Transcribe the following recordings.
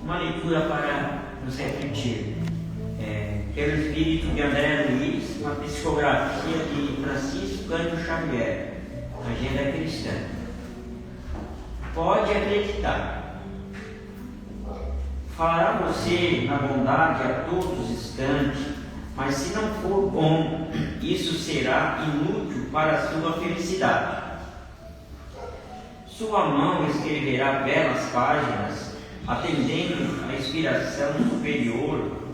Uma leitura para nos refletir. Pelo espírito de André Luiz, uma psicografia de Francisco Cândido Xavier, Agenda Cristã. Pode acreditar. Falará você na bondade a todos os instantes, mas se não for bom, isso será inútil para a sua felicidade. Sua mão escreverá belas páginas, atendendo à inspiração superior.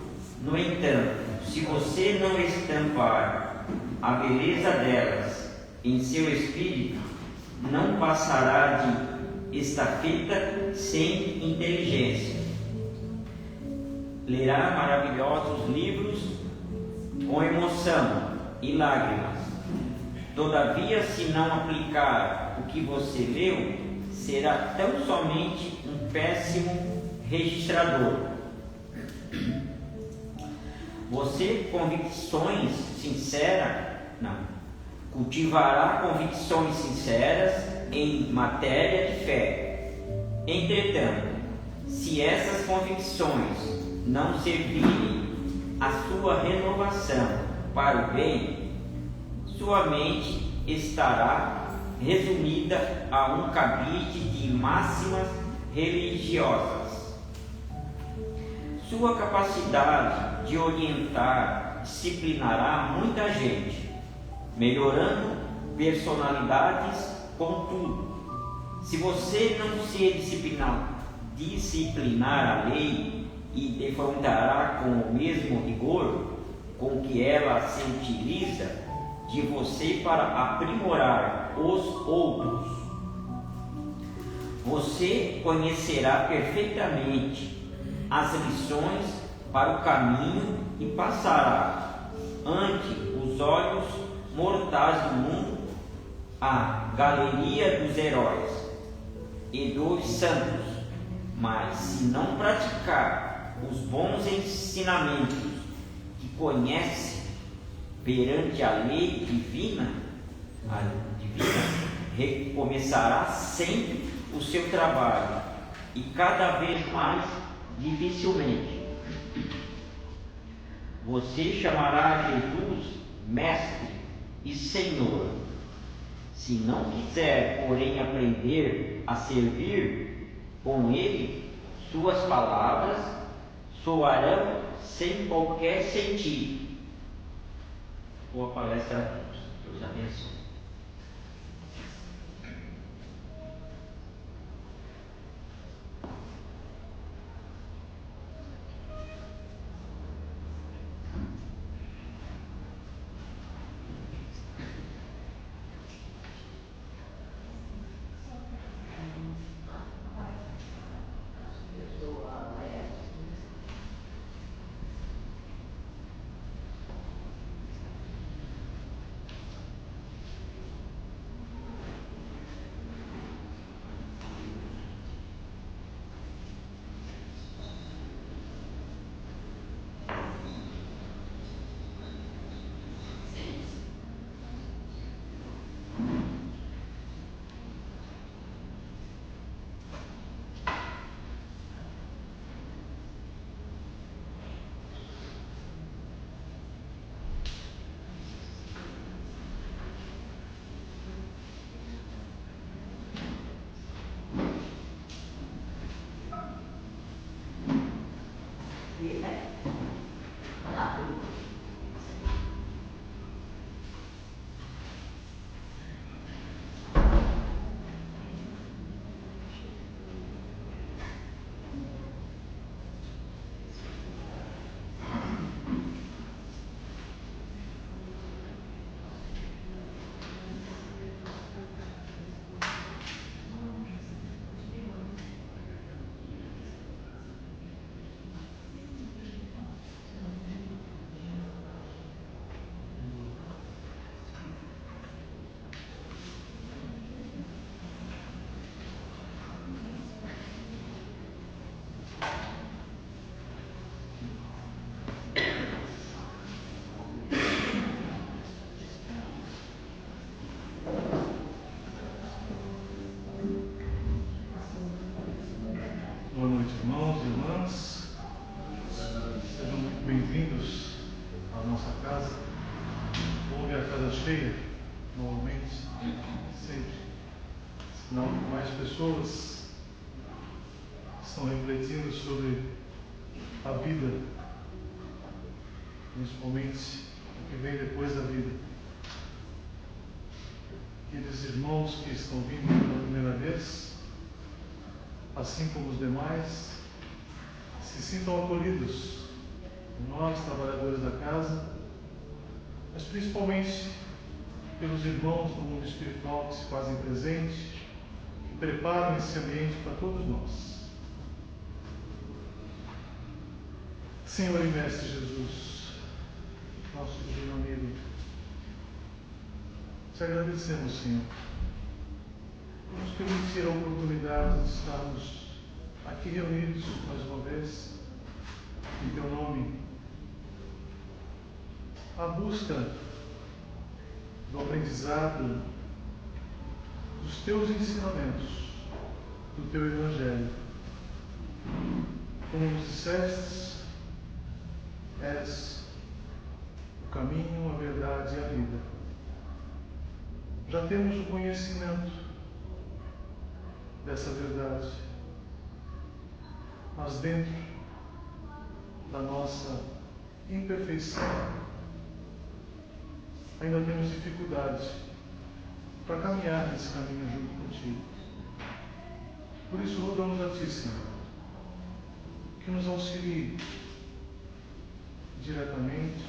No entanto, se você não estampar a beleza delas em seu espírito, não passará de estafeta sem inteligência. Lerá maravilhosos livros com emoção e lágrimas. Todavia, se não aplicar o que você leu, será tão somente um péssimo registrador. Você cultivará convicções sinceras em matéria de fé. Entretanto, se essas convicções não servirem à sua renovação para o bem, sua mente estará resumida a um cabide de máximas religiosas. Sua capacidade de orientar disciplinará muita gente, melhorando personalidades. Contudo, se você não se disciplinar a lei e defrontará com o mesmo rigor com que ela se utiliza de você para aprimorar os outros, você conhecerá perfeitamente as lições para o caminho e passará ante os olhos mortais do mundo a galeria dos heróis e dos santos. Mas se não praticar os bons ensinamentos que conhece perante a lei divina, recomeçará sempre o seu trabalho e cada vez mais dificilmente você chamará Jesus Mestre e Senhor. Se não quiser, porém, aprender a servir com Ele, suas palavras soarão sem qualquer sentido. Boa palestra, Deus abençoe. e irmãs, sejam muito bem-vindos à nossa casa. Vamos ver a casa cheia, normalmente, sempre. Senão, mais pessoas estão refletindo sobre a vida, principalmente o que vem depois da vida. Aqueles irmãos que estão vindo pela primeira vez, assim como os demais, se sintam acolhidos por nós, trabalhadores da casa, mas principalmente pelos irmãos do mundo espiritual que se fazem presente, que preparam esse ambiente para todos nós. Senhor e Mestre Jesus, nosso divino amigo, te agradecemos, Senhor, por nos permitir a oportunidade de estarmos aqui reunidos mais uma vez, em Teu nome, à busca do aprendizado dos Teus ensinamentos, do Teu Evangelho. Como nos disseste, és o caminho, a verdade e a vida. Já temos o conhecimento dessa verdade, mas dentro da nossa imperfeição ainda temos dificuldade para caminhar nesse caminho junto contigo. Por isso, rogamos a Ti, Senhor, que nos auxilie diretamente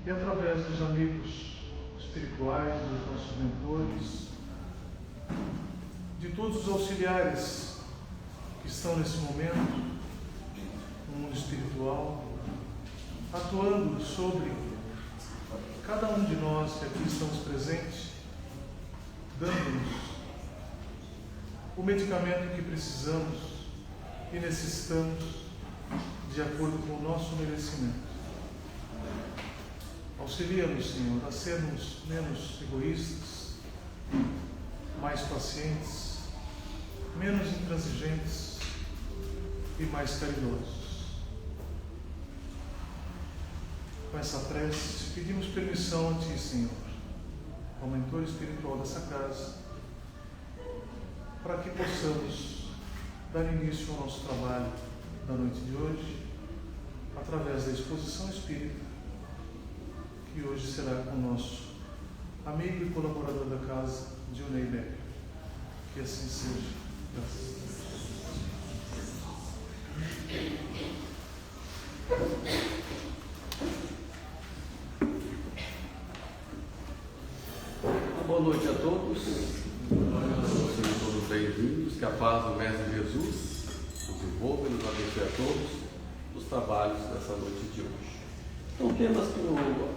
e através dos amigos espirituais, dos nossos mentores, de todos os auxiliares que estão nesse momento no mundo espiritual, atuando sobre cada um de nós que aqui estamos presentes, dando-nos o medicamento que precisamos e necessitamos de acordo com o nosso merecimento. Auxilia-nos, Senhor, a sermos menos egoístas, mais pacientes, menos intransigentes e mais caridosos. Com essa prece, pedimos permissão a Ti, Senhor, ao mentor espiritual dessa casa, para que possamos dar início ao nosso trabalho da noite de hoje, através da exposição espírita, que hoje será com o nosso amigo e colaborador da casa, Dionei Becker. Que assim seja. Graças Boa noite a todos. Sejam todos bem-vindos. Que a paz do Mestre Jesus nos envolva e nos abençoe a todos nos trabalhos dessa noite de hoje. Então, temos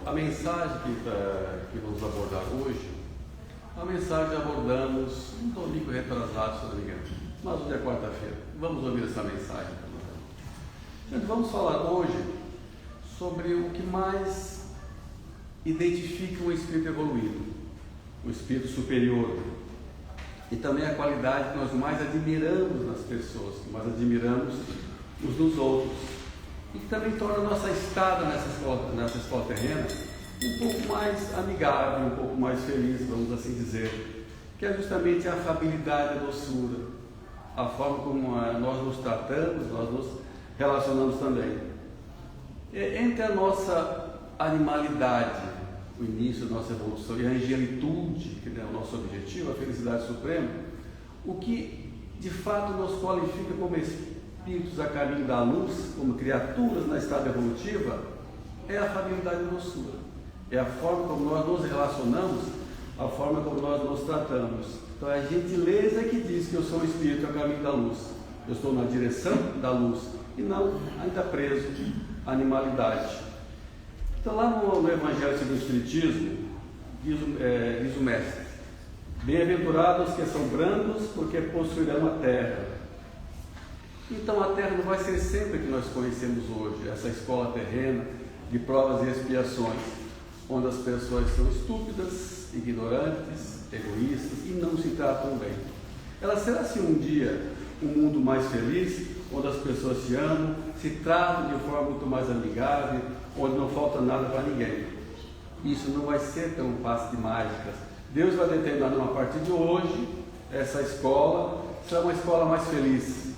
a mensagem que vamos abordar hoje. A mensagem abordamos um domingo retrasado, se não me engano, mas hoje é quarta-feira. Vamos ouvir essa mensagem. Gente, vamos falar hoje sobre o que mais identifica um espírito evoluído, um espírito superior, e também a qualidade que nós mais admiramos nas pessoas, que mais admiramos uns nos outros, e que também torna a nossa estada nessa escola terrena um pouco mais amigável, um pouco mais feliz, vamos assim dizer, que é justamente a afabilidade e a doçura, a forma como nós nos tratamos, nós nos relacionamos também. Entre a nossa animalidade, o início da nossa evolução, e a angelitude, que é o nosso objetivo, a felicidade suprema, o que de fato nos qualifica como espíritos a caminho da luz, como criaturas na estrada evolutiva, é a afabilidade e a doçura. É a forma como nós nos relacionamos, a forma como nós nos tratamos. Então é a gentileza que diz que eu sou um espírito a caminho da luz. Eu estou na direção da luz e não ainda preso à animalidade. Então lá no Evangelho segundo o Espiritismo, diz o Mestre: bem-aventurados que são brandos, porque possuirão a terra. Então a terra não vai ser sempre que nós conhecemos hoje, essa escola terrena de provas e expiações, onde as pessoas são estúpidas, ignorantes, egoístas e não se tratam bem. Ela será assim um dia um mundo mais feliz, onde as pessoas se amam, se tratam de forma muito mais amigável, onde não falta nada para ninguém. Isso não vai ser tão passe de mágicas. Deus vai determinar, a partir de hoje, essa escola será uma escola mais feliz.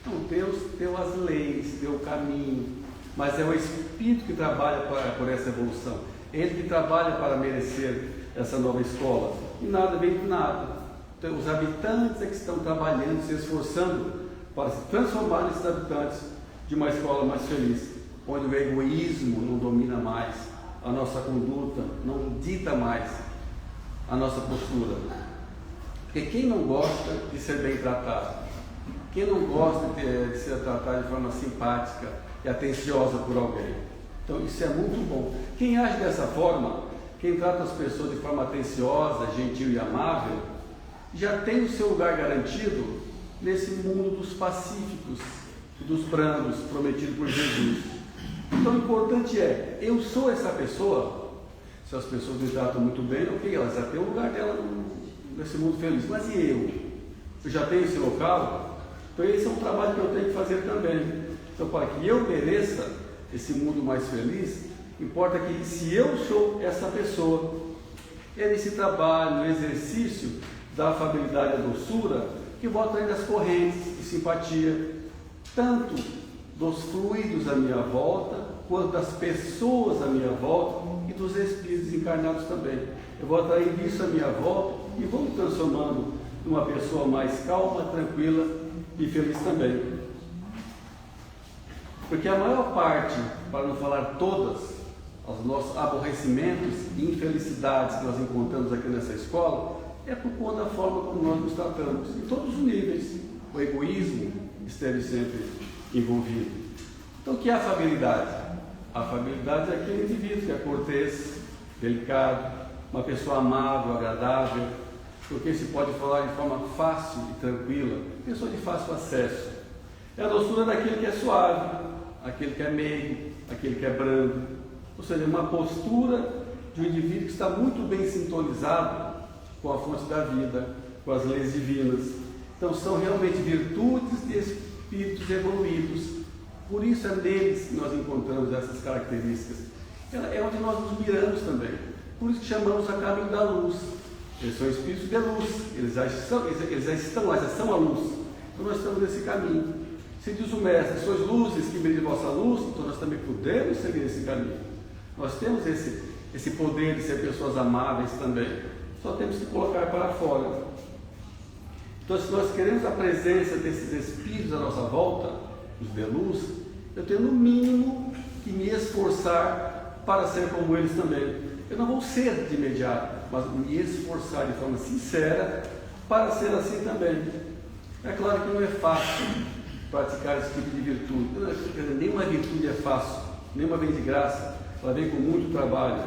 Então, Deus deu as leis, deu o caminho, mas é o Espírito que trabalha por essa evolução. Ele que trabalha para merecer essa nova escola. E nada vem do nada. Então, os habitantes é que estão trabalhando, se esforçando para se transformar nesses habitantes de uma escola mais feliz, onde o egoísmo não domina mais a nossa conduta, não dita mais a nossa postura. Porque quem não gosta de ser bem tratado, quem não gosta de ser tratado de forma simpática e atenciosa por alguém? Então isso é muito bom. Quem age dessa forma, quem trata as pessoas de forma atenciosa, gentil e amável, já tem o seu lugar garantido nesse mundo dos pacíficos, dos brandos, prometido por Jesus. Então o importante é, eu sou essa pessoa. Se as pessoas me tratam muito bem, ok, elas já têm o lugar dela nesse mundo feliz. Mas e eu? Eu já tenho esse local? Então esse é um trabalho que eu tenho que fazer também. Então, para que eu mereça esse mundo mais feliz, importa que, se eu sou essa pessoa, é nesse trabalho, no exercício da afabilidade e da doçura, que vou atraindo as correntes de simpatia, tanto dos fluidos à minha volta, quanto das pessoas à minha volta e dos espíritos encarnados também. Eu vou atraindo isso à minha volta e vou me transformando numa pessoa mais calma, tranquila e feliz também. Porque a maior parte, para não falar todas, os nossos aborrecimentos e infelicidades que nós encontramos aqui nessa escola, é por conta da forma como nós nos tratamos, em todos os níveis. O egoísmo esteve sempre envolvido. Então, o que é a afabilidade? A afabilidade é aquele indivíduo que é cortês, delicado, uma pessoa amável, agradável, porque se pode falar de forma fácil e tranquila, pessoa de fácil acesso. É a doçura daquele que é suave, aquele que é meigo, aquele que é brando, ou seja, uma postura de um indivíduo que está muito bem sintonizado com a fonte da vida, com as leis divinas. Então são realmente virtudes de espíritos evoluídos. Por isso é neles que nós encontramos essas características. É onde nós nos miramos também. Por isso que chamamos a caminho da luz. Eles são espíritos de luz, eles já estão lá, já são a luz. Então nós estamos nesse caminho. Se diz o mestre, sois luzes que brilhem vossa luz, então nós também podemos seguir esse caminho. Nós temos esse poder de ser pessoas amáveis também. Só temos que colocar para fora. Então, se nós queremos a presença desses espíritos à nossa volta, os de luz, eu tenho no mínimo que me esforçar para ser como eles também. Eu não vou ser de imediato, mas me esforçar de forma sincera para ser assim também. É claro que não é fácil praticar esse tipo de virtude. Nenhuma virtude é fácil, nenhuma vem de graça, ela vem com muito trabalho.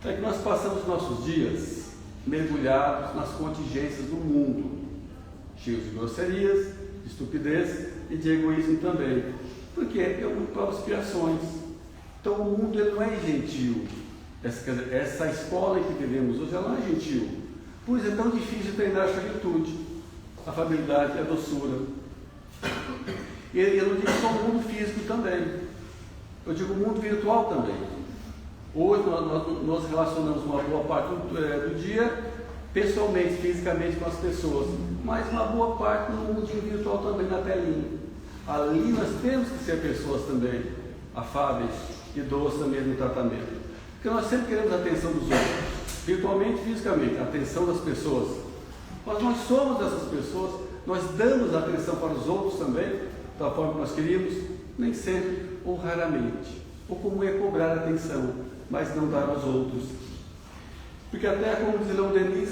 É que nós passamos nossos dias mergulhados nas contingências do mundo, cheios de grosserias, de estupidez e de egoísmo também, porque é um próprias criações. Então o mundo ele não é gentil. Essa escola em que vivemos hoje ela não é gentil. Por isso é tão difícil treinar essa virtude, a afabilidade e a doçura. E eu não digo só o mundo físico também, eu digo o mundo virtual também. Hoje nós relacionamos uma boa parte do dia pessoalmente, fisicamente com as pessoas, mas uma boa parte no mundinho virtual também, na telinha. Ali nós temos que ser pessoas também afáveis e doces também no tratamento, porque nós sempre queremos a atenção dos outros, virtualmente e fisicamente, a atenção das pessoas, mas nós somos essas pessoas, nós damos atenção para os outros também, da forma que nós queríamos, nem sempre ou raramente. O comum é cobrar atenção, mas não dar aos outros. Porque até, como diz Leon Denis,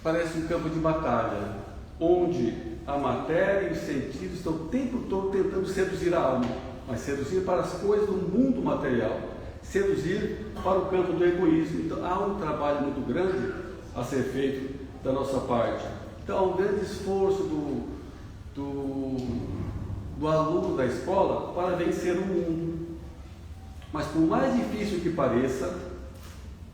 parece um campo de batalha, onde a matéria e os sentidos estão o tempo todo tentando seduzir a alma, mas seduzir para as coisas do mundo material, seduzir para o campo do egoísmo. Então há um trabalho muito grande a ser feito da nossa parte. Então há um grande esforço do aluno da escola para vencer o mundo. Mas por mais difícil que pareça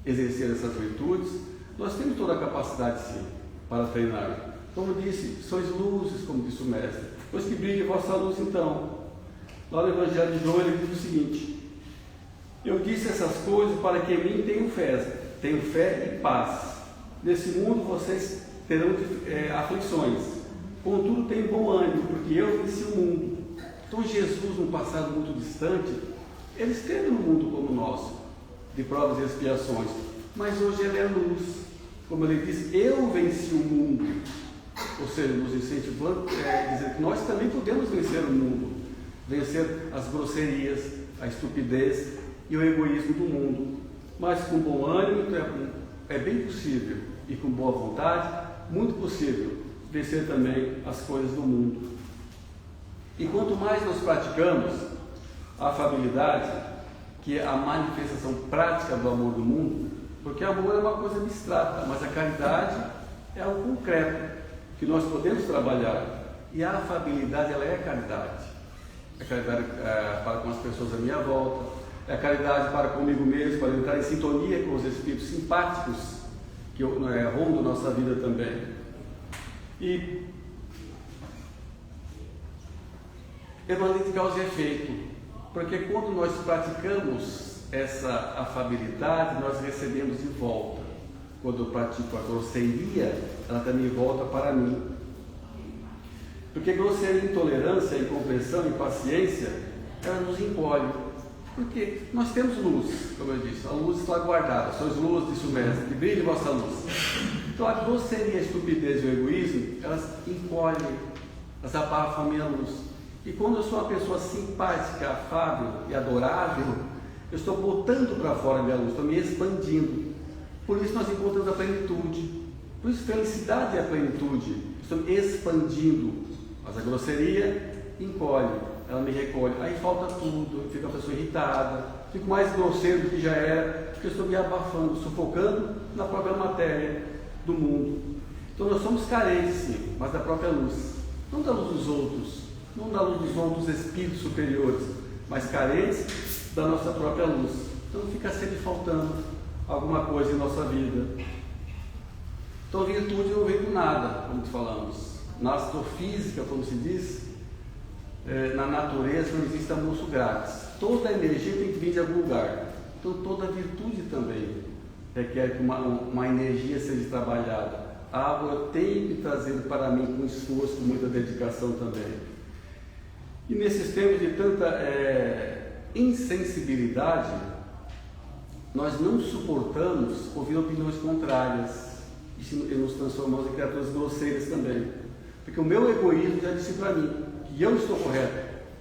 exercer essas virtudes, nós temos toda a capacidade sim para treinar. Como disse, sois luzes, como disse o Mestre. Pois que brilhe vossa luz, então. Lá no Evangelho de João ele diz o seguinte: eu disse essas coisas para que em mim tenham fé e paz. Nesse mundo vocês terão aflições. Contudo, tenham bom ânimo, porque eu venci o mundo. Então Jesus, num passado muito distante, ele esteve no mundo como o nosso, de provas e expiações. Mas hoje ele é luz. Como ele diz, eu venci o mundo. Ou seja, nos incentivando, dizer que nós também podemos vencer o mundo. Vencer as grosserias, a estupidez e o egoísmo do mundo. Mas com bom ânimo é bem possível, e com boa vontade, muito possível, vencer também as coisas do mundo. E quanto mais nós praticamos a afabilidade, que é a manifestação prática do amor do mundo, porque amor é uma coisa abstrata, mas a caridade é algo concreto, que nós podemos trabalhar. E a afabilidade, ela é a caridade. É a caridade para com as pessoas à minha volta, é a caridade para comigo mesmo, para entrar em sintonia com os espíritos simpáticos que rondam nossa vida também. E é uma lei de causa e efeito, porque quando nós praticamos essa afabilidade, nós recebemos de volta. Quando eu pratico a grosseria, ela também volta para mim. Porque grosseria, intolerância, incompreensão, impaciência, ela nos encolhe. Porque nós temos luz, como eu disse, a luz está guardada. Sois luz, disse o Mestre, que brilhe vossa luz. Então a grosseria, a estupidez e o egoísmo, elas encolhem, elas abafam a minha luz. E quando eu sou uma pessoa simpática, afável e adorável, eu estou botando para fora a minha luz, estou me expandindo. Por isso nós encontramos a plenitude. Por isso felicidade é a plenitude. Estou me expandindo. Mas a grosseria encolhe, ela me recolhe. Aí falta tudo, eu fico uma pessoa irritada, fico mais grosseiro do que já era, porque eu estou me abafando, sufocando na própria matéria do mundo. Então nós somos carentes, sim, mas da própria luz. Não da luz dos outros, não da luz dos outros espíritos superiores, mas carentes da nossa própria luz. Então fica sempre faltando alguma coisa em nossa vida. Então virtude não vem do nada, como falamos. Na astrofísica, como se diz, na natureza não existe almoço grátis. Toda energia tem que vir de algum lugar. Então toda virtude também requer que uma energia seja trabalhada. A água eu tenho que trazer para mim com esforço, com muita dedicação também. E nesses tempos de tanta insensibilidade, nós não suportamos ouvir opiniões contrárias e nos transformamos em criaturas grosseiras também. Porque o meu egoísmo já disse para mim que eu estou correto,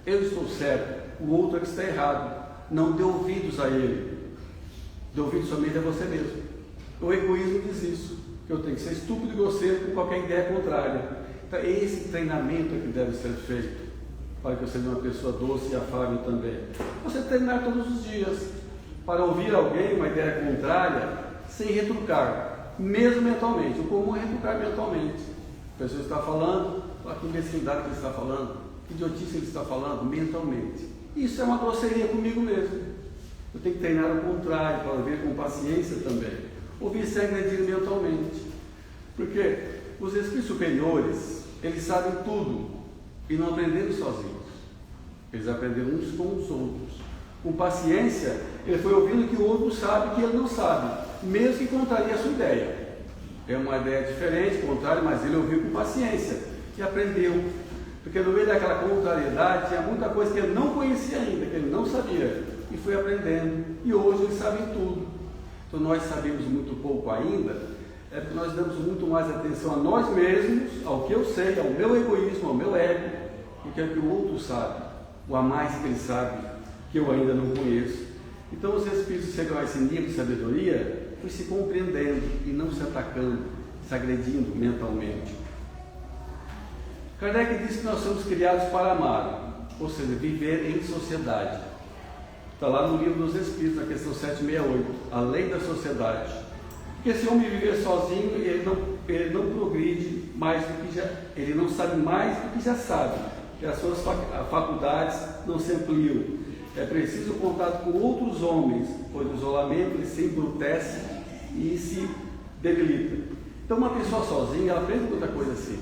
eu estou certo, o outro é que está errado. Não dê ouvidos a ele, dê ouvidos somente a você mesmo. O egoísmo diz isso, que eu tenho que ser estúpido e grosseiro com qualquer ideia contrária. Então esse treinamento é que deve ser feito, para que eu seja uma pessoa doce e afável também. Você treinar todos os dias, para ouvir alguém, uma ideia contrária, sem retrucar, mesmo mentalmente. O comum é retrucar mentalmente. A pessoa está falando, olha que imbecilidade que ele está falando, que idiotice ele está falando, mentalmente. Isso é uma grosseria comigo mesmo. Eu tenho que treinar o contrário, para ouvir com paciência também. Ouvir sem agredir mentalmente. Porque os espíritos superiores, eles sabem tudo e não aprenderam sozinhos. Eles aprenderam uns com os outros. Com paciência, ele foi ouvindo que o outro sabe que ele não sabe, mesmo que contaria a sua ideia. É uma ideia diferente, contrária, mas ele ouviu com paciência e aprendeu. Porque no meio daquela contrariedade tinha muita coisa que ele não conhecia ainda, que ele não sabia, e foi aprendendo. E hoje ele sabe tudo. Então nós sabemos muito pouco ainda, é porque nós damos muito mais atenção a nós mesmos, ao que eu sei, ao meu egoísmo, ao meu ego, do que ao que o outro sabe, ou a mais que ele sabe, que eu ainda não conheço. Então os espíritos chegam a esse nível de sabedoria, foi se compreendendo e não se atacando, se agredindo mentalmente. Kardec diz que nós somos criados para amar, ou seja, viver em sociedade. Está lá no Livro dos Espíritos, na questão 768, a lei da sociedade. Porque se o homem viver sozinho, ele não progride mais do que já, ele não sabe mais do que já sabe, que as suas faculdades não se ampliam. É preciso o contato com outros homens, pois o isolamento ele se embrutece e se debilita. Então uma pessoa sozinha, ela aprende muita coisa assim.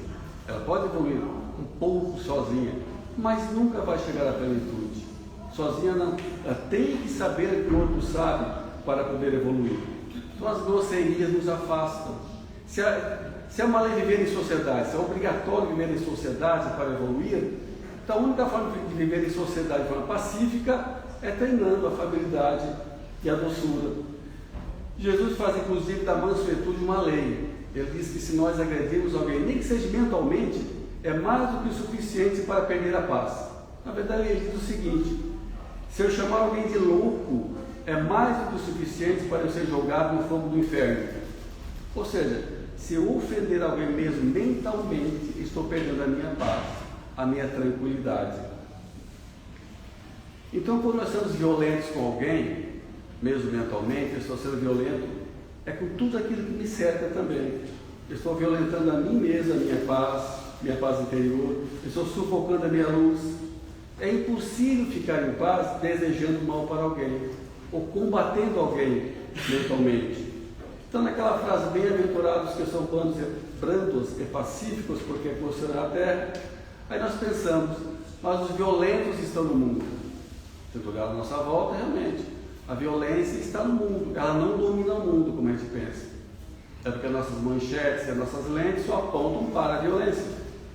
Ela pode evoluir um pouco sozinha, mas nunca vai chegar à plenitude. Sozinha não. Ela tem que saber que o outro sabe para poder evoluir. Então as grosserias nos afastam. Se é uma lei viver em sociedade, se é obrigatório viver em sociedade para evoluir, então a única forma de viver em sociedade de forma pacífica é treinando a afabilidade e a doçura. Jesus faz inclusive da mansuetude uma lei. Ele diz que se nós agredirmos alguém, nem que seja mentalmente, é mais do que o suficiente para perder a paz. Na verdade, ele diz o seguinte: se eu chamar alguém de louco, é mais do que o suficiente para eu ser jogado no fogo do inferno. Ou seja, se eu ofender alguém mesmo mentalmente, estou perdendo a minha paz, a minha tranquilidade. Então, quando nós somos violentos com alguém, mesmo mentalmente, eu estou sendo violento, é com tudo aquilo que me cerca também. Eu estou violentando a mim mesmo, a minha paz interior, eu estou sufocando a minha luz. É impossível ficar em paz desejando mal para alguém, ou combatendo alguém mentalmente. Então, naquela frase, bem-aventurados que são brandos e pacíficos, porque possuirão a terra, aí nós pensamos, mas os violentos estão no mundo. Se tu olhar à nossa volta, realmente, a violência está no mundo, ela não domina o mundo, como a gente pensa. É porque as nossas manchetes e as nossas lentes só apontam para a violência,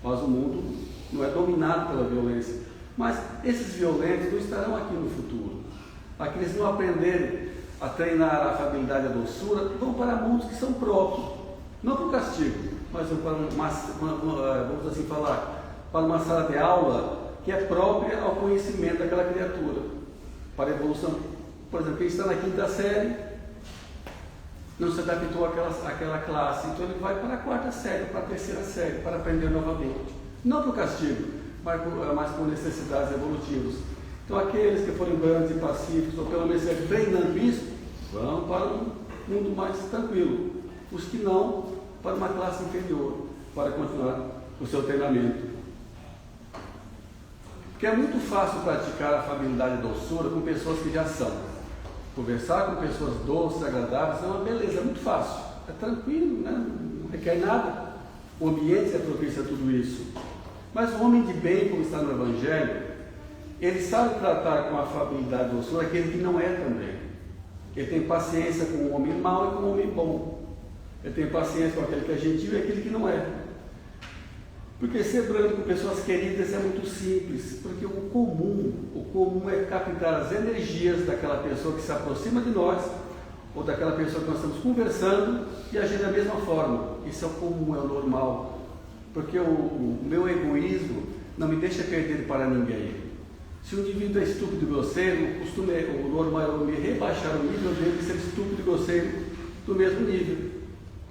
mas o mundo não é dominado pela violência. Mas esses violentos não estarão aqui no futuro. Aqueles que não aprenderem a treinar a afabilidade e a doçura, vão para mundos que são próprios, não para o castigo, mas vão para vamos assim falar, para uma sala de aula que é própria ao conhecimento daquela criatura, para a evolução. Por exemplo, quem está na quinta série não se adaptou àquela classe, então ele vai para a quarta série, para a terceira série, para aprender novamente, não para o castigo, mas por necessidades evolutivas. Então, aqueles que forem brandos e pacíficos, ou pelo menos treinando isso, vão para um mundo mais tranquilo. Os que não, para uma classe inferior, para continuar o seu treinamento. Porque é muito fácil praticar a afabilidade e doçura com pessoas que já são. Conversar com pessoas doces, agradáveis, é uma beleza, é muito fácil. É tranquilo, né? Não requer nada. O ambiente é propício a tudo isso. Mas o homem de bem, como está no Evangelho, ele sabe tratar com afabilidade e doçura aquele que não é também. Ele tem paciência com o homem mau e com o homem bom. Ele tem paciência com aquele que é gentil e aquele que não é. Porque ser brando com pessoas queridas é muito simples. Porque o comum é captar as energias daquela pessoa que se aproxima de nós, ou daquela pessoa que nós estamos conversando, e agir da mesma forma. Isso é o comum, é o normal. Porque o meu egoísmo não me deixa perder para ninguém. Se um indivíduo é estúpido e grosseiro, o normal é me rebaixar o nível dele e ser estúpido e grosseiro do mesmo nível.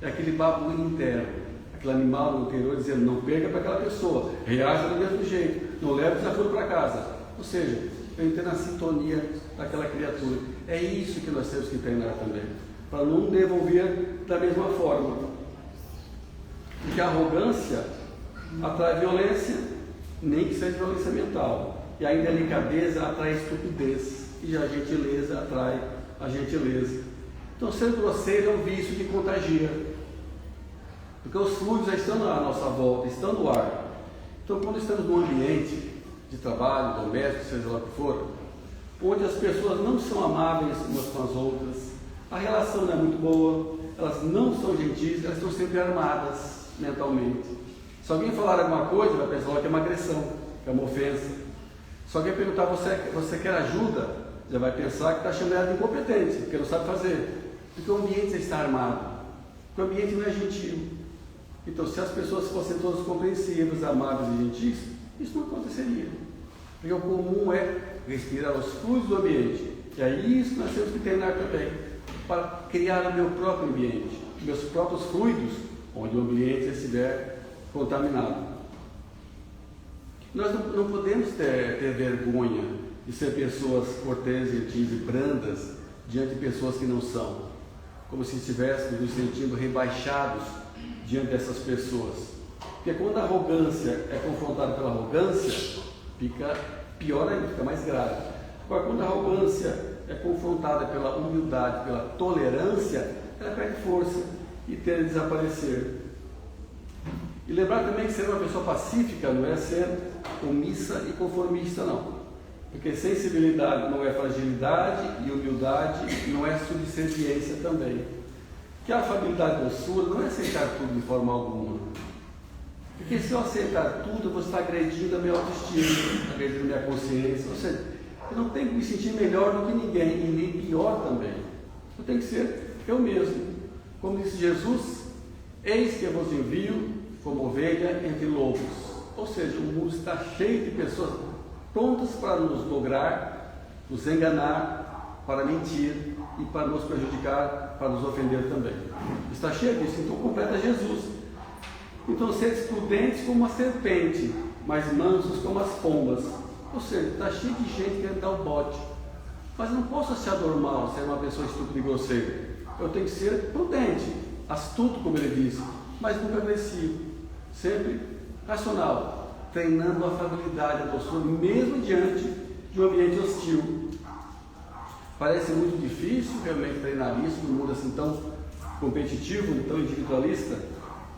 É aquele babuíno interno, aquele animal no interior dizendo, não perca para aquela pessoa, reaja do mesmo jeito, não leve o desafio para casa. Ou seja, eu entendo a sintonia daquela criatura. É isso que nós temos que treinar também, para não devolver da mesma forma. Porque a arrogância atrai violência, nem que seja violência mental. E a indelicadeza atrai a estupidez, e a gentileza atrai a gentileza. Então, ser grosseiro é um vício que contagia, porque os fluidos já estão à nossa volta, estão no ar. Então, quando estamos num ambiente de trabalho, doméstico, seja lá o que for, onde as pessoas não são amáveis umas com as outras, a relação não é muito boa, elas não são gentis, elas estão sempre armadas mentalmente. Se alguém falar alguma coisa, vai pensar que é uma agressão, que é uma ofensa. Se alguém perguntar, você quer ajuda? Já vai pensar que está chamando ela de incompetente, porque não sabe fazer. Porque o ambiente já está armado. Porque o ambiente não é gentil. Então, se as pessoas fossem todas compreensivas, amáveis e gentis, isso não aconteceria. Porque o comum é respirar os fluidos do ambiente. E é isso que nós temos que treinar também, para criar o meu próprio ambiente, meus próprios fluidos, onde o ambiente estiver contaminado. Nós não podemos ter vergonha de ser pessoas corteses, gentis e brandas diante de pessoas que não são, como se estivéssemos nos sentindo rebaixados diante dessas pessoas. Porque quando a arrogância é confrontada pela arrogância, fica pior ainda, fica mais grave. Agora, quando a arrogância é confrontada pela humildade, pela tolerância, ela perde força e tende a desaparecer. E lembrar também que ser uma pessoa pacífica não é ser omissa e conformista, não. Porque sensibilidade não é fragilidade e humildade não é subserviência também. Que a afabilidade e doçura não é aceitar tudo de forma alguma. Porque se eu aceitar tudo, eu vou estar agredindo a minha autoestima, agredindo a minha consciência. Ou seja, eu não tenho que me sentir melhor do que ninguém e nem pior também. Eu tenho que ser eu mesmo. Como disse Jesus, eis que eu vos envio como ovelha entre lobos. Ou seja, o mundo está cheio de pessoas prontas para nos lograr, nos enganar, para mentir e para nos prejudicar, para nos ofender também. Está cheio disso, então completa Jesus. Então, seres prudentes como a serpente, mas mansos como as pombas. Ou seja, está cheio de gente querendo dar o bote. Mas não posso achar normal ser uma pessoa estúpida e grosseira. Eu tenho que ser prudente, astuto, como ele disse, mas nunca agressivo. Sempre racional, treinando a afabilidade, a doçura, mesmo diante de um ambiente hostil. Parece muito difícil realmente treinar isso num mundo assim tão competitivo, tão individualista,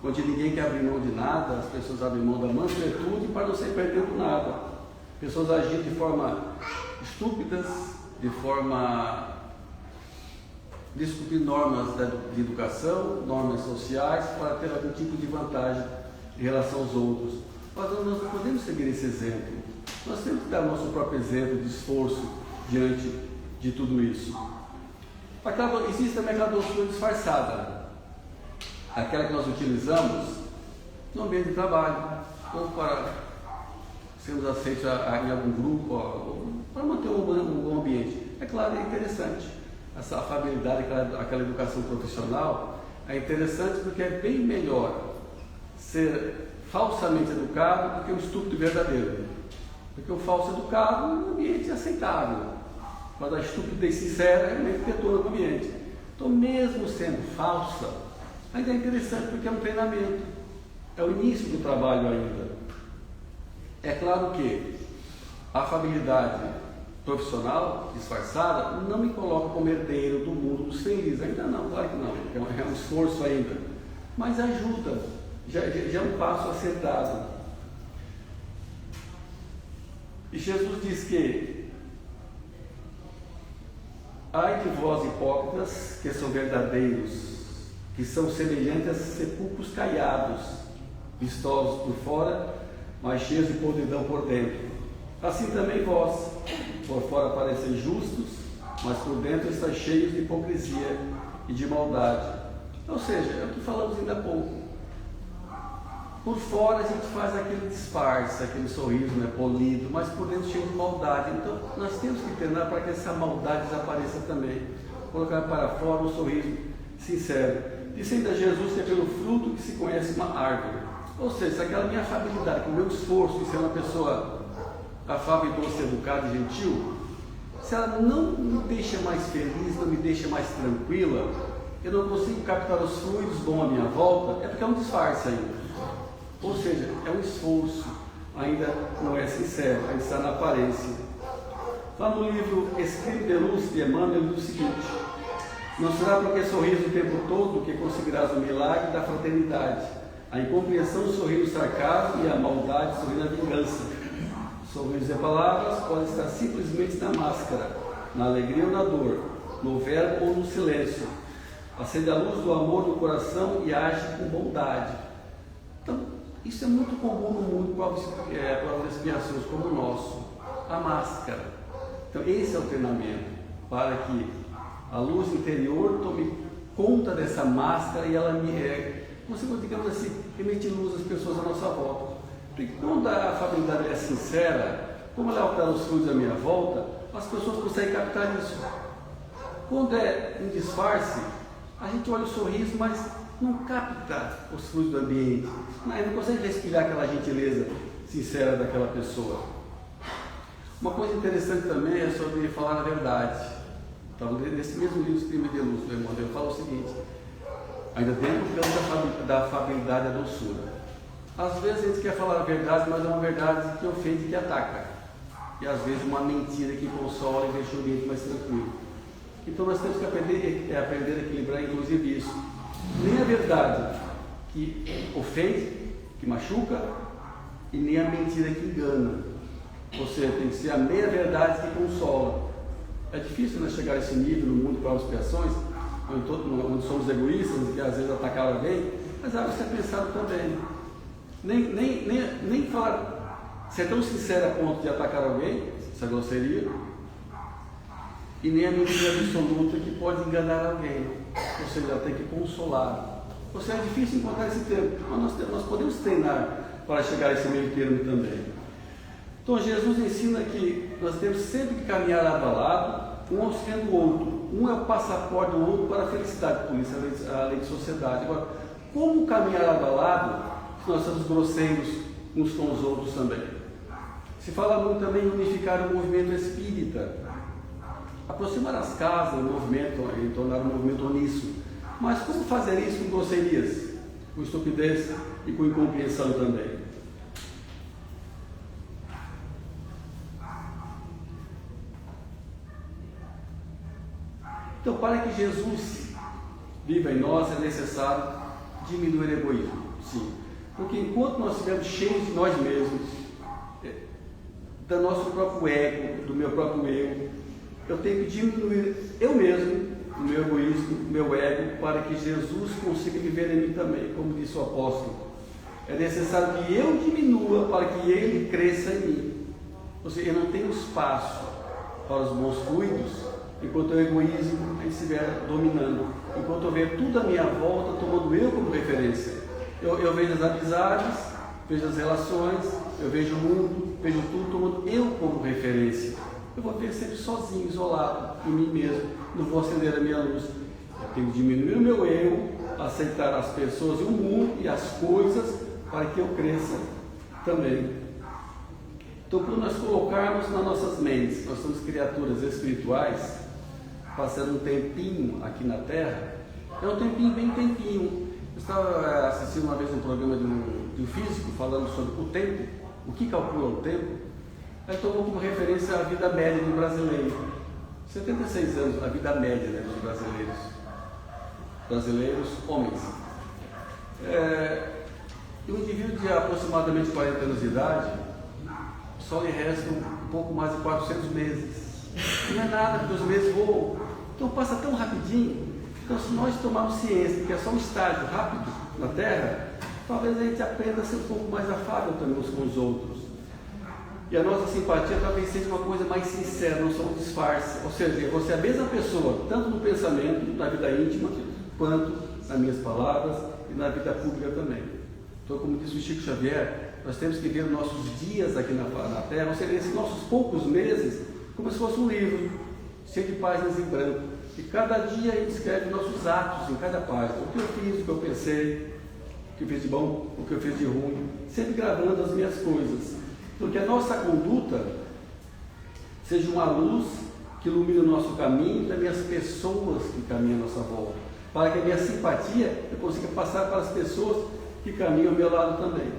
onde ninguém quer abrir mão de nada, as pessoas abrem mão da mansuetude para não sair perdendo nada. Pessoas agindo de forma estúpidas, de forma de descumprir normas de educação, normas sociais, para ter algum tipo de vantagem em relação aos outros. Mas nós não podemos seguir esse exemplo. Nós temos que dar nosso próprio exemplo de esforço diante de tudo isso. Existe também aquela doçura disfarçada, aquela que nós utilizamos no ambiente de trabalho, ou para sermos aceitos em algum grupo, ou para manter um bom ambiente. É claro, é interessante. Essa afabilidade, aquela educação profissional é interessante porque é bem melhor ser falsamente educado do que um estúpido verdadeiro. Porque o falso educado é um ambiente aceitável, mas a estupidez sincera realmente detona o ambiente. Então, mesmo sendo falsa, ainda é interessante porque é um treinamento, é o início do trabalho ainda. É claro que a afabilidade profissional disfarçada não me coloca como herdeiro do mundo dos felizes, ainda não, claro que não, é um esforço ainda, mas ajuda, já é um passo a ser dado. E Jesus diz que ai de vós hipócritas, que são verdadeiros, que são semelhantes a sepulcros caiados, vistosos por fora, mas cheios de podridão por dentro. Assim também vós, por fora pareceis justos, mas por dentro estáis cheios de hipocrisia e de maldade. Ou seja, é o que falamos ainda há pouco. Por fora a gente faz aquele disfarce, aquele sorriso, né, polido, mas por dentro cheio de maldade. Então nós temos que treinar para que essa maldade desapareça também. Colocar para fora um sorriso sincero. Disse ainda Jesus que é pelo fruto que se conhece uma árvore. Ou seja, se aquela minha afabilidade, com o meu esforço de ser uma pessoa afável, doce, educada e gentil, se ela não me deixa mais feliz, não me deixa mais tranquila, eu não consigo captar os fluidos bons à minha volta, é porque é um disfarce ainda. Ou seja, é um esforço, ainda não é sincero, ainda está na aparência. Lá no livro Espírito de Luz de Emmanuel, ele diz o seguinte: não será porque sorris o tempo todo que conseguirás o milagre da fraternidade. A incompreensão sorri no sarcasmo e a maldade sorri na vingança. Sorrisos e palavras podem estar simplesmente na máscara, na alegria ou na dor, no verbo ou no silêncio. Acende a luz do amor no coração e age com bondade. Então, isso é muito comum no mundo com as expiações como o nosso, a máscara. Então, esse é o treinamento, para que a luz interior tome conta dessa máscara e ela digamos assim, emite luz às pessoas à nossa volta. Porque quando a afabilidade é sincera, como ela altera os fluidos à minha volta, as pessoas conseguem captar isso. Quando é um disfarce, a gente olha o sorriso, mas não capta os fluidos do ambiente, não consegue respirar aquela gentileza sincera daquela pessoa. Uma coisa interessante também é sobre falar a verdade. Então, nesse mesmo livro, Espírito de Luz, do Emmanuel, fala o seguinte, ainda dentro do campo da afabilidade e da doçura. Às vezes a gente quer falar a verdade, mas é uma verdade que ofende, que ataca. E às vezes uma mentira que consola e deixa o ambiente mais tranquilo. Então nós temos que aprender a equilibrar inclusive isso. Nem a verdade que ofende, que machuca e nem a mentira que engana. Ou seja, tem que ser a meia-verdade que consola. É difícil, né, chegar a esse nível no mundo para as expiações, onde somos egoístas e que às vezes atacar alguém, mas há que ser pensado também. Nem falar, ser tão sincero a ponto de atacar alguém, essa grosseria, e nem a mentira absoluta que pode enganar alguém. Ou seja, tem que consolar. Ou seja, é difícil encontrar esse termo, mas nós podemos treinar para chegar a esse meio termo também. Então Jesus ensina que nós temos sempre que caminhar lado a lado, um auxiliando o outro. Um é o passaporte do outro para a felicidade, por isso a lei de sociedade. Agora, como caminhar lado a lado se nós somos grosseiros uns com os outros também? Se fala muito também em unificar o movimento espírita, aproximar as casas, o movimento, e tornar o movimento uníssono. Mas como fazer isso com grosserias, com estupidez e com incompreensão também? Então, para que Jesus viva em nós, é necessário diminuir o egoísmo. Sim. Porque enquanto nós estivermos cheios de nós mesmos, do nosso próprio ego, do meu próprio eu tenho que diminuir eu mesmo, o meu egoísmo, o meu ego, para que Jesus consiga viver em mim também, como disse o apóstolo. É necessário que eu diminua para que ele cresça em mim. Ou seja, eu não tenho espaço para os bons fluidos enquanto o egoísmo estiver dominando, enquanto eu ver tudo à minha volta tomando eu como referência. Eu vejo as amizades, vejo as relações, eu vejo o mundo, vejo tudo tomando eu como referência. Eu vou ver sempre sozinho, isolado em mim mesmo, não vou acender a minha luz. Eu tenho que diminuir o meu eu, aceitar as pessoas e o mundo e as coisas para que eu cresça também. Então, quando nós colocarmos nas nossas mentes, nós somos criaturas espirituais, passando um tempinho aqui na Terra, é um tempinho, bem tempinho. Eu estava assistindo uma vez um programa de um físico falando sobre o tempo, o que calcula o tempo. Ele tomou como referência a vida média do brasileiro. 76 anos, a vida média, né, dos brasileiros. Brasileiros, homens. E um indivíduo de aproximadamente 40 anos de idade, só lhe restam um pouco mais de 400 meses. Não é nada, porque os meses voam. Então passa tão rapidinho. Então, se nós tomarmos ciência que é só um estágio rápido na Terra, talvez a gente aprenda a ser um pouco mais afável também uns com os outros. E a nossa simpatia talvez seja uma coisa mais sincera, não só um disfarce. Ou seja, você é a mesma pessoa, tanto no pensamento, na vida íntima, quanto nas minhas palavras e na vida pública também. Então, como diz o Chico Xavier, nós temos que ver os nossos dias aqui na Terra, ou seja, esses nossos poucos meses, como se fosse um livro, cheio de páginas em branco. E cada dia a gente escreve nossos atos em cada página. O que eu fiz, o que eu pensei, o que eu fiz de bom, o que eu fiz de ruim, sempre gravando as minhas coisas. Porque a nossa conduta seja uma luz que ilumine o nosso caminho e também as pessoas que caminham à nossa volta. Para que a minha simpatia eu consiga passar para as pessoas que caminham ao meu lado também.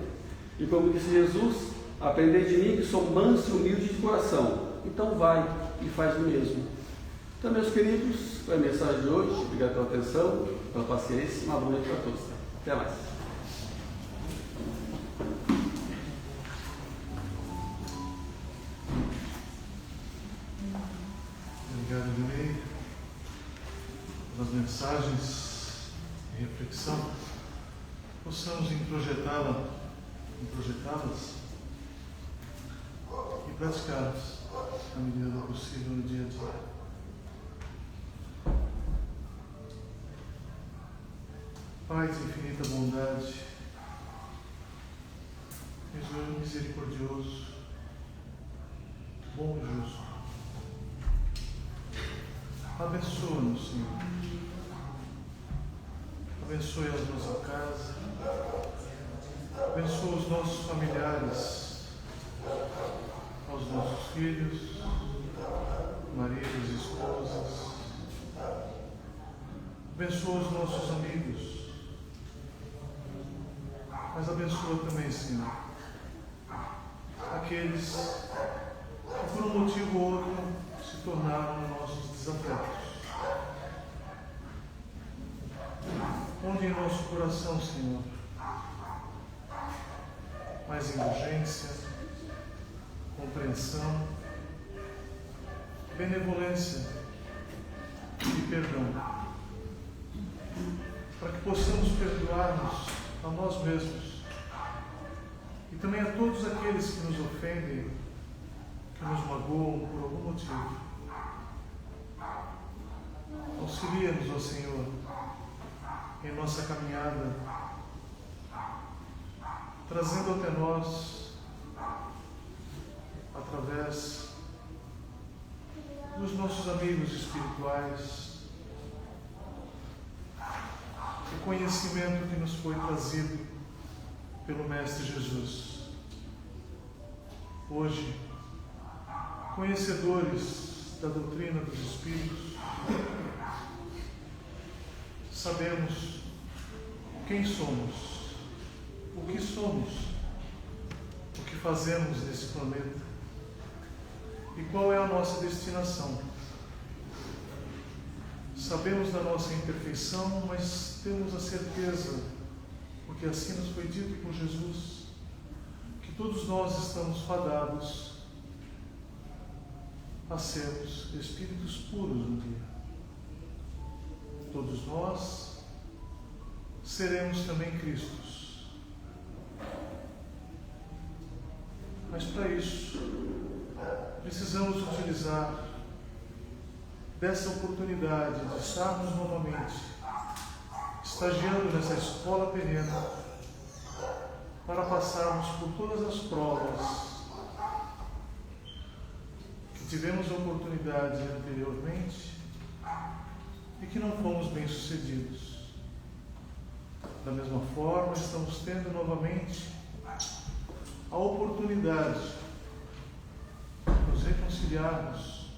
E como disse Jesus, aprendei de mim que sou manso e humilde de coração. Então vai e faz o mesmo. Então, meus queridos, foi a mensagem de hoje. Obrigado pela atenção, pela paciência. Uma boa noite para todos. Até mais. Obrigado, Ney, pelas mensagens de reflexão. Possamos introjetá-las e praticá-las na medida do possível no dia a dia. Pai de infinita bondade, Jesus misericordioso, bom e justo, abençoa-nos, Senhor. Abençoe a nossa casa, abençoa os nossos familiares, aos nossos filhos, maridos e esposas. Abençoa os nossos amigos, mas abençoa também, Senhor, aqueles que por um motivo ou outro se tornaram nossos desafetos. Onde em nosso coração, Senhor, mais indulgência, compreensão, benevolência e perdão, para que possamos perdoar-nos a nós mesmos e também a todos aqueles que nos ofendem, que nos magoam por algum motivo. Auxilia-nos, ó Senhor, em nossa caminhada, trazendo até nós, através dos nossos amigos espirituais, o conhecimento que nos foi trazido pelo Mestre Jesus. Hoje, conhecedores da doutrina dos Espíritos, sabemos quem somos, o que somos, o que fazemos nesse planeta e qual é a nossa destinação. Sabemos da nossa imperfeição, mas temos a certeza, porque assim nos foi dito por Jesus, que todos nós estamos fadados a sermos espíritos puros um dia. Todos nós seremos também Cristos. Mas para isso, precisamos utilizar dessa oportunidade de estarmos novamente estagiando nessa escola terrena para passarmos por todas as provas que tivemos a oportunidade anteriormente e que não fomos bem-sucedidos. Da mesma forma, estamos tendo novamente a oportunidade de nos reconciliarmos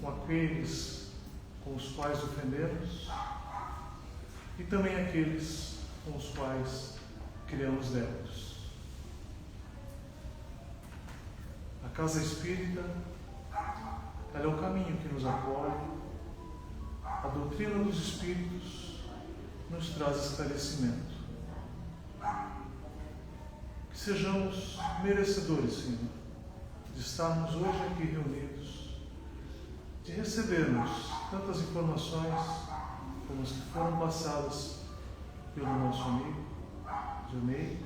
com aqueles com os quais ofendemos e também aqueles com os quais criamos débitos. A Casa Espírita, ela é o caminho que nos acolhe. A doutrina dos Espíritos nos traz esclarecimento. Que sejamos merecedores, Senhor, de estarmos hoje aqui reunidos, de recebermos tantas informações como as que foram passadas pelo nosso amigo Jonei,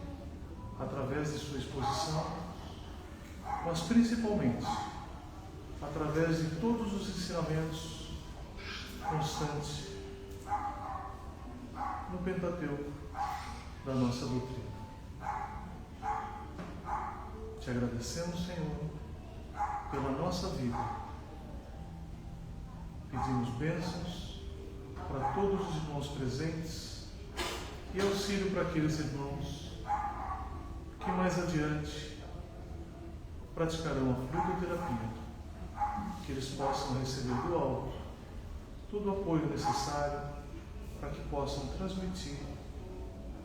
através de sua exposição, mas principalmente através de todos os ensinamentos constantes no Pentateuco da nossa doutrina. Te agradecemos, Senhor, pela nossa vida. Pedimos bênçãos para todos os irmãos presentes e auxílio para aqueles irmãos que mais adiante praticarão a fluidoterapia, que eles possam receber do alto todo o apoio necessário para que possam transmitir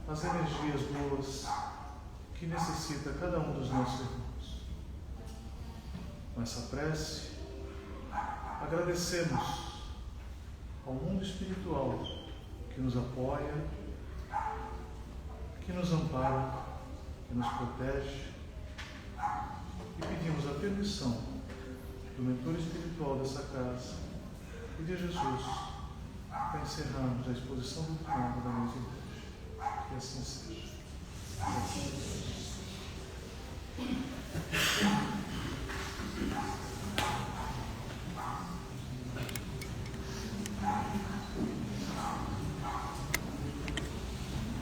as energias boas que necessita cada um dos nossos irmãos. Com essa prece, agradecemos ao mundo espiritual que nos apoia, que nos ampara, que nos protege, e pedimos a permissão do mentor espiritual dessa casa e de Jesus para encerrarmos a exposição doutrinária da noite de hoje. Que assim seja. Graças a Deus.